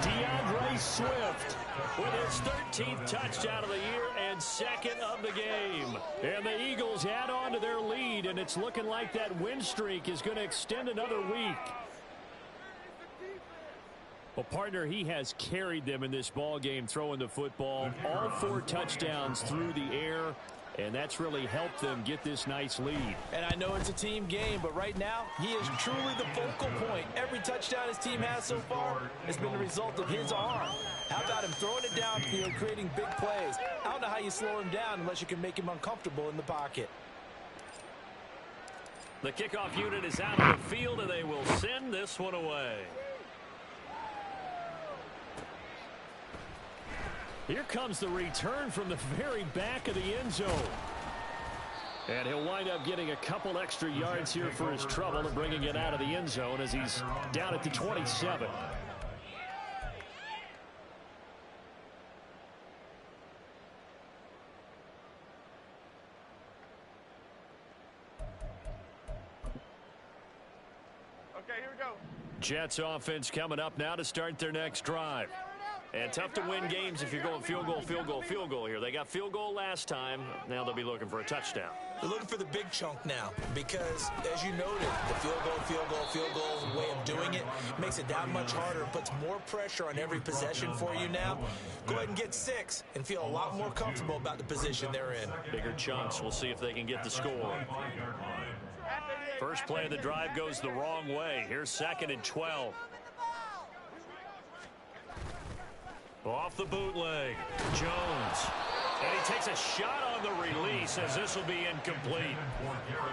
[SPEAKER 1] DeAndre Swift with his 13th touchdown of the year and 2nd of the game. And the Eagles add on to their lead, and it's looking like that win streak is going to extend another week. Well, partner, he has carried them in this ball game throwing the football. All 4 touchdowns through the air. And that's really helped them get this nice lead.
[SPEAKER 4] And I know it's a team game, but right now, he is truly the focal point. Every touchdown his team has so far has been the result of his arm. How about him throwing it downfield, creating big plays? I don't know how you slow him down unless you can make him uncomfortable in the pocket.
[SPEAKER 1] The kickoff unit is out on the field, and they will send this one away.
[SPEAKER 5] Here comes the return from the very back of the end zone. And he'll wind up getting a couple extra yards here for his trouble and bringing it out of the end zone as he's down at the 27.
[SPEAKER 6] Okay, here we go.
[SPEAKER 1] Jets offense coming up now to start their next drive. And tough to win games if you're going field goal, field goal, field goal here. They got field goal last time. Now they'll be looking for a touchdown.
[SPEAKER 2] They're looking for the big chunk now because, as you noted, the field goal way of doing it makes it that much harder. It puts more pressure on every possession for you now. Go ahead and get 6 and feel a lot more comfortable about the position they're in.
[SPEAKER 1] Bigger chunks. We'll see if they can get the score. First play of the drive goes the wrong way. Here's 2nd and 12. Off the bootleg, Jones. And he takes a shot on the release as this will be incomplete.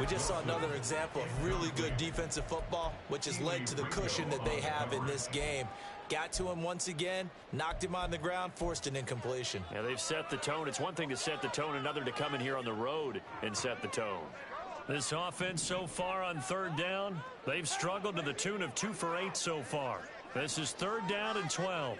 [SPEAKER 2] We just saw another example of really good defensive football, which has led to the cushion that they have in this game. Got to him once again, knocked him on the ground, forced an incompletion.
[SPEAKER 1] Yeah, they've set the tone. It's one thing to set the tone, another to come in here on the road and set the tone. This offense so far on 3rd down, they've struggled to the tune of 2 for 8 so far. This is 3rd down and 12.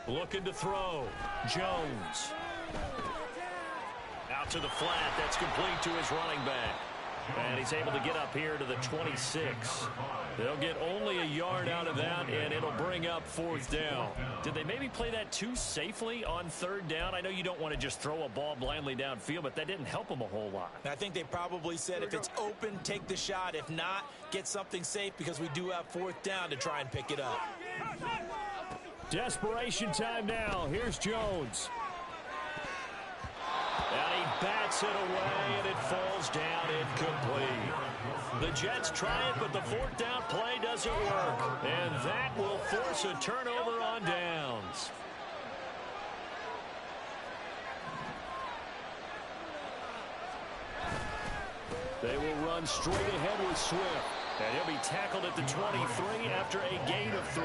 [SPEAKER 1] Looking to throw. Jones. Out to the flat. That's complete to his running back. And he's able to get up here to the 26. They'll get only a yard out of that, and it'll bring up 4th down. Did they maybe play that too safely on 3rd down? I know you don't want to just throw a ball blindly downfield, but that didn't help them a whole lot.
[SPEAKER 2] I think they probably said if it's open, take the shot. If not, get something safe because we do have 4th down to try and pick it up.
[SPEAKER 5] Desperation time now. Here's Jones.
[SPEAKER 1] And he bats it away, and it falls down incomplete. The Jets try it, but the 4th down play doesn't work. And that will force a turnover on downs.
[SPEAKER 5] They will run straight ahead with Swift.
[SPEAKER 1] And he'll be tackled at the 23 after a gain of 3.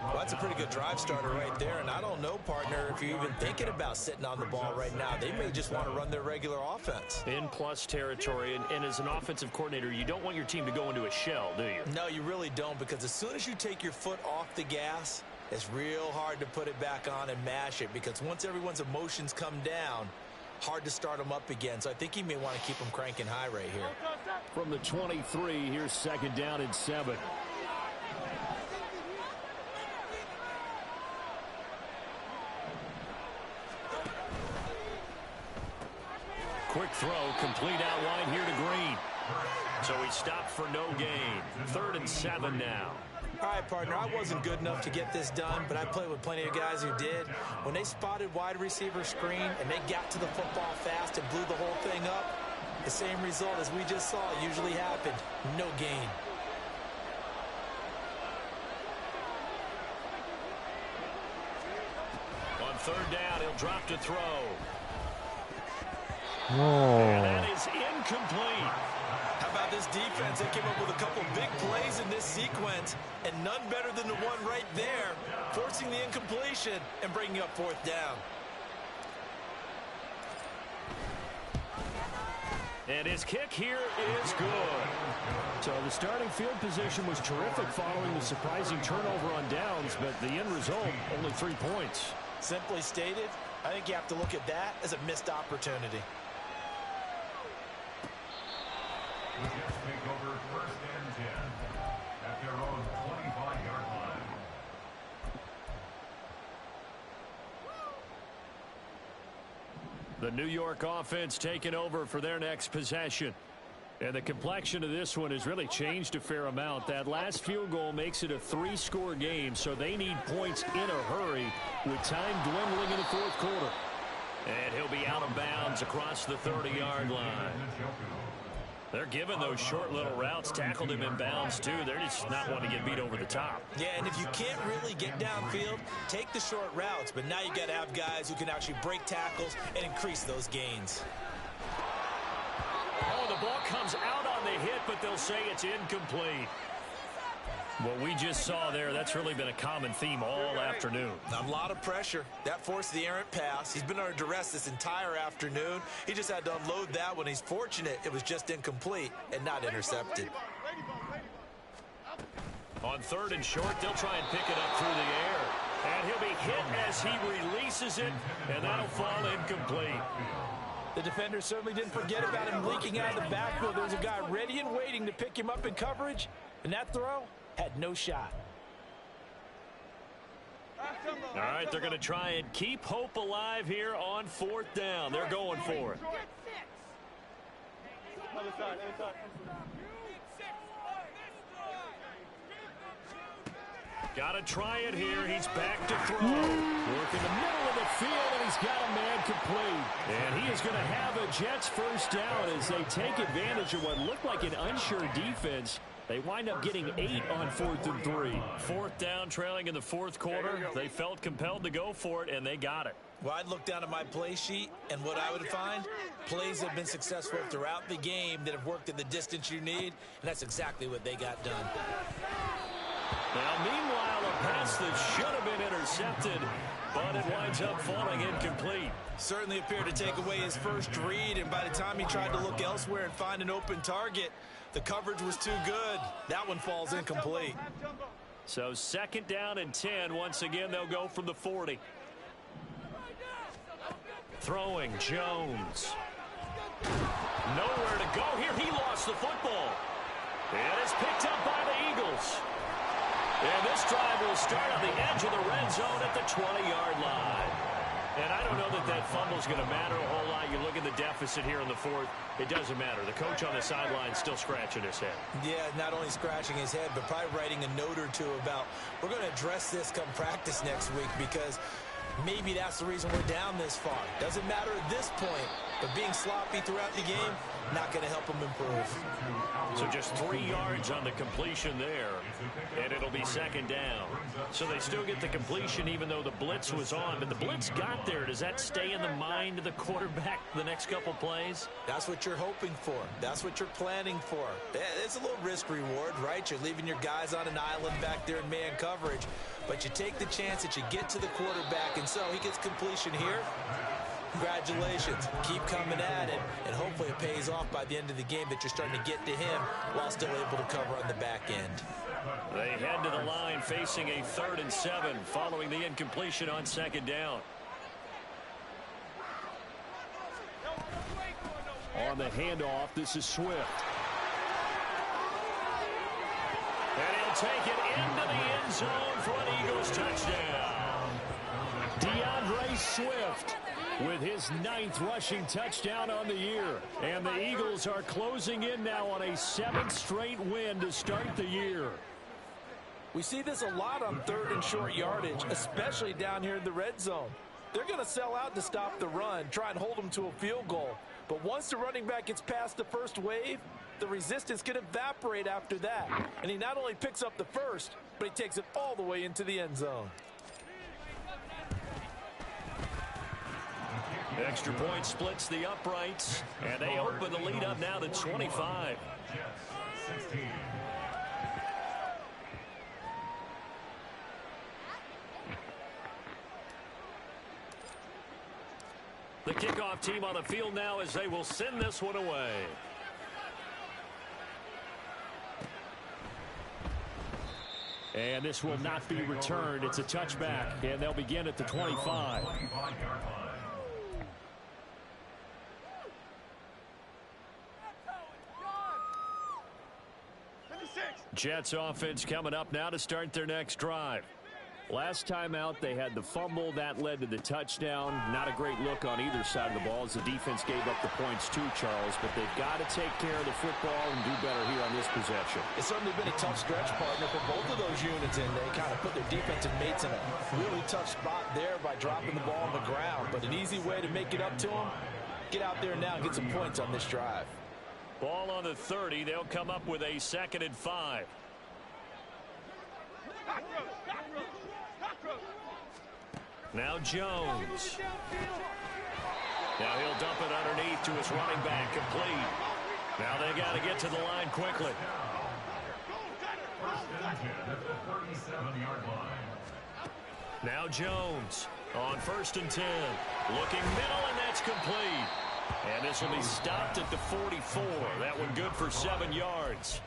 [SPEAKER 2] Well, that's a pretty good drive starter right there, and I don't know, partner, if you're even thinking about sitting on the ball right now. They may just want to run their regular offense.
[SPEAKER 1] In plus territory, and as an offensive coordinator, you don't want your team to go into a shell, do you?
[SPEAKER 2] No, you really don't, because as soon as you take your foot off the gas, it's real hard to put it back on and mash it, because once everyone's emotions come down, hard to start them up again. So I think he may want to keep them cranking high right here.
[SPEAKER 5] From the 23, here's 2nd down and 7.
[SPEAKER 1] Quick throw, complete out wide here to Green. So he stopped for no gain. 3rd and 7 now.
[SPEAKER 2] All right, partner, I wasn't good enough to get this done, but I played with plenty of guys who did. When they spotted wide receiver screen and they got to the football fast and blew the whole thing up, the same result as we just saw usually happened. No gain.
[SPEAKER 1] third down, he'll drop to throw.
[SPEAKER 3] No.
[SPEAKER 1] And that is incomplete.
[SPEAKER 2] How about this defense? They came up with a couple big plays in this sequence, and none better than the one right there, forcing the incompletion and bringing up fourth down.
[SPEAKER 1] And his kick here is good.
[SPEAKER 5] So the starting field position was terrific following the surprising turnover on downs, but the end result, only 3 points.
[SPEAKER 4] Simply stated, I think you have to look at that as a missed opportunity.
[SPEAKER 6] The Jets take over first and 10 at their own 25-yard line.
[SPEAKER 1] The New York offense taking over for their next possession. And the complexion of this one has really changed a fair amount. That last field goal makes it a 3-score game, so they need points in a hurry with time dwindling in the fourth quarter. And he'll be out of bounds across the 30-yard line. They're giving those short little routes, tackled him in bounds too. They're just not wanting to get beat over the top.
[SPEAKER 2] Yeah, and if you can't really get downfield, take the short routes. But now you got to have guys who can actually break tackles and increase those gains.
[SPEAKER 1] Oh, the ball comes out on the hit, but they'll say it's incomplete. What we just saw there, that's really been a common theme all afternoon.
[SPEAKER 2] A lot of pressure. That forced the errant pass. He's been under duress this entire afternoon. He just had to unload that one. He's fortunate it was just incomplete and not intercepted.
[SPEAKER 1] On third and short, they'll try and pick it up through the air. And he'll be hit as he releases it, and that'll fall incomplete.
[SPEAKER 4] The defender certainly didn't forget about him leaking out of the backfield. There was a guy ready and waiting to pick him up in coverage, and that throw had no shot.
[SPEAKER 1] All right, they're going to try and keep hope alive here on fourth down. They're going for it. Got to try it here. He's back to throw. Work in the middle of the field, and he's got a man complete. And he is going to have a Jets first down as they take advantage of what looked like an unsure defense. They wind up getting 8 on 4th and 3. Fourth down, trailing in the fourth quarter. They felt compelled to go for it, and they got it.
[SPEAKER 2] Well, I'd look down at my play sheet, and what I would find, plays that have been successful throughout the game that have worked at the distance you need, and that's exactly what they got done.
[SPEAKER 1] Now, meanwhile, a pass that should have been intercepted, but it winds up falling incomplete.
[SPEAKER 2] Certainly appeared to take away his first read, and by the time he tried to look elsewhere and find an open target, the coverage was too good. That one falls incomplete.
[SPEAKER 1] So second down and 10. Once again, they'll go from the 40. Throwing, Jones. Nowhere to go here. He lost the football. And it's picked up by the Eagles. And this drive will start on the edge of the red zone at the 20-yard line. And I don't know that that fumble is going to matter a whole lot. You look at the deficit here in the fourth. It doesn't matter. The coach on the sideline still scratching his head.
[SPEAKER 2] Yeah, not only scratching his head, but probably writing a note or two about, we're going to address this come practice next week, because maybe that's the reason we're down this far. Doesn't matter at this point, but being sloppy throughout the game, not going to help him improve.
[SPEAKER 1] So just 3 yards on the completion there, and it'll be second down. So they still get the completion even though the blitz was on, but the blitz got there. Does that stay in the mind of the quarterback the next couple plays?
[SPEAKER 2] That's what you're hoping for. That's what you're planning for. It's a little risk reward, right? You're leaving your guys on an island back there in man coverage, but you take the chance that you get to the quarterback, and so he gets completion here. Congratulations. Keep coming at it, and hopefully it pays off by the end of the game that you're starting to get to him while still able to cover on the back end.
[SPEAKER 1] They head to the line facing a 3rd and 7 following the incompletion on second down.
[SPEAKER 5] On the handoff, this is Swift.
[SPEAKER 1] And he'll take it into the end zone for an Eagles touchdown.
[SPEAKER 5] DeAndre Swift with his 9th rushing touchdown on the year. And the Eagles are closing in now on a 7th straight win to start the year.
[SPEAKER 4] We see this a lot on 3rd and short yardage, especially down here in the red zone. They're going to sell out to stop the run, try and hold them to a field goal. But once the running back gets past the first wave, the resistance can evaporate after that. And he not only picks up the first, but he takes it all the way into the end zone.
[SPEAKER 1] Extra point splits the uprights, and they open the lead up now to 25.
[SPEAKER 6] Jets, 16.
[SPEAKER 1] The kickoff team on the field now as they will send this one away.
[SPEAKER 5] And this will not be returned. It's a touchback, and they'll begin at the 25.
[SPEAKER 1] Jets offense coming up now to start their next drive.
[SPEAKER 5] Last time out, they had the fumble. That led to the touchdown. Not a great look on either side of the ball as the defense gave up the points too, Charles. But they've got to take care of the football and do better here on this possession.
[SPEAKER 4] It's certainly been a tough stretch, partner, for both of those units, and they kind of put their defensive mates in a really tough spot there by dropping the ball on the ground. But an easy way to make it up to them, get out there now and get some points on this drive.
[SPEAKER 1] Ball on the 30. They'll come up with a 2nd and 5. Now Jones. Now he'll dump it underneath to his running back, complete. Now they got to get to the line quickly. Now Jones on 1st and 10. Looking middle, and that's complete. And this will be stopped at the 44. That one good for 7 yards.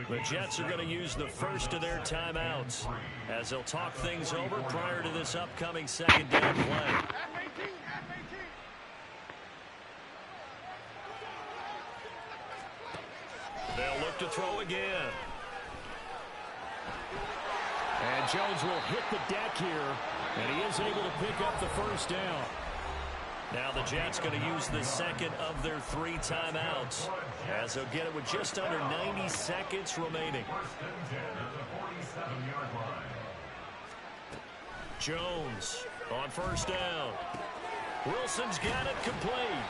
[SPEAKER 1] The Jets are going to use the first of their timeouts as they'll talk things over prior to this upcoming 2nd down play. They'll look to throw again.
[SPEAKER 5] And Jones will hit the deck here, and he is able to pick up the first down.
[SPEAKER 1] Now the Jets going to use the 2nd of their 3 timeouts as they'll get it with just under 90 seconds remaining. Jones on 1st down. Wilson's got it complete.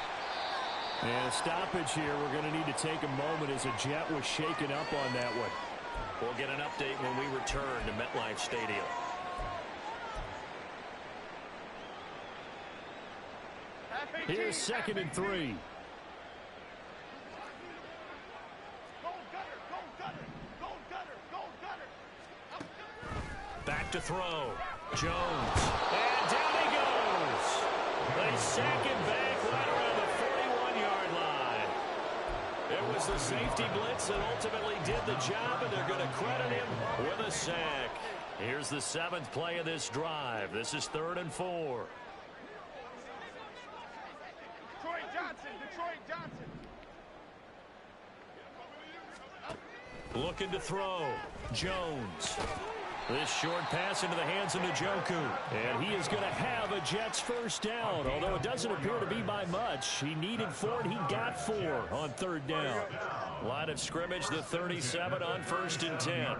[SPEAKER 5] And a stoppage here. We're going to need to take a moment as a Jet was shaken up on that one.
[SPEAKER 1] We'll get an update when we return to MetLife Stadium.
[SPEAKER 5] Here's 2nd and 3.
[SPEAKER 1] Back to throw. Jones. And down he goes. They sack him back right around the 41-yard line. It was the safety blitz that ultimately did the job, and they're going to credit him with a sack. Here's the 7th play of this drive. This is 3rd and 4. Looking to throw. Jones. This short pass into the hands of Njoku.
[SPEAKER 5] And he is going to have a Jets first down, although it doesn't appear to be by much. He needed 4, and he got 4 on 3rd down.
[SPEAKER 1] Line of scrimmage, the 37 on 1st and 10.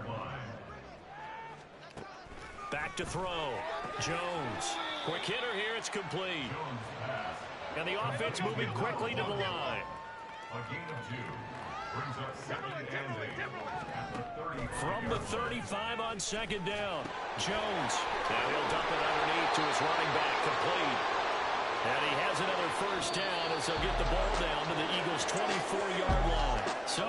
[SPEAKER 1] Back to throw. Jones. Quick hitter here. It's complete. And the offense moving quickly to the line.
[SPEAKER 6] A gain of 2. Brings up 2nd and 8 at the 35.
[SPEAKER 1] From the 35 on 2nd down. Jones. Now he'll dump it underneath to his running back, complete. And he has another first down as they'll get the ball down to the Eagles' 24-yard line. So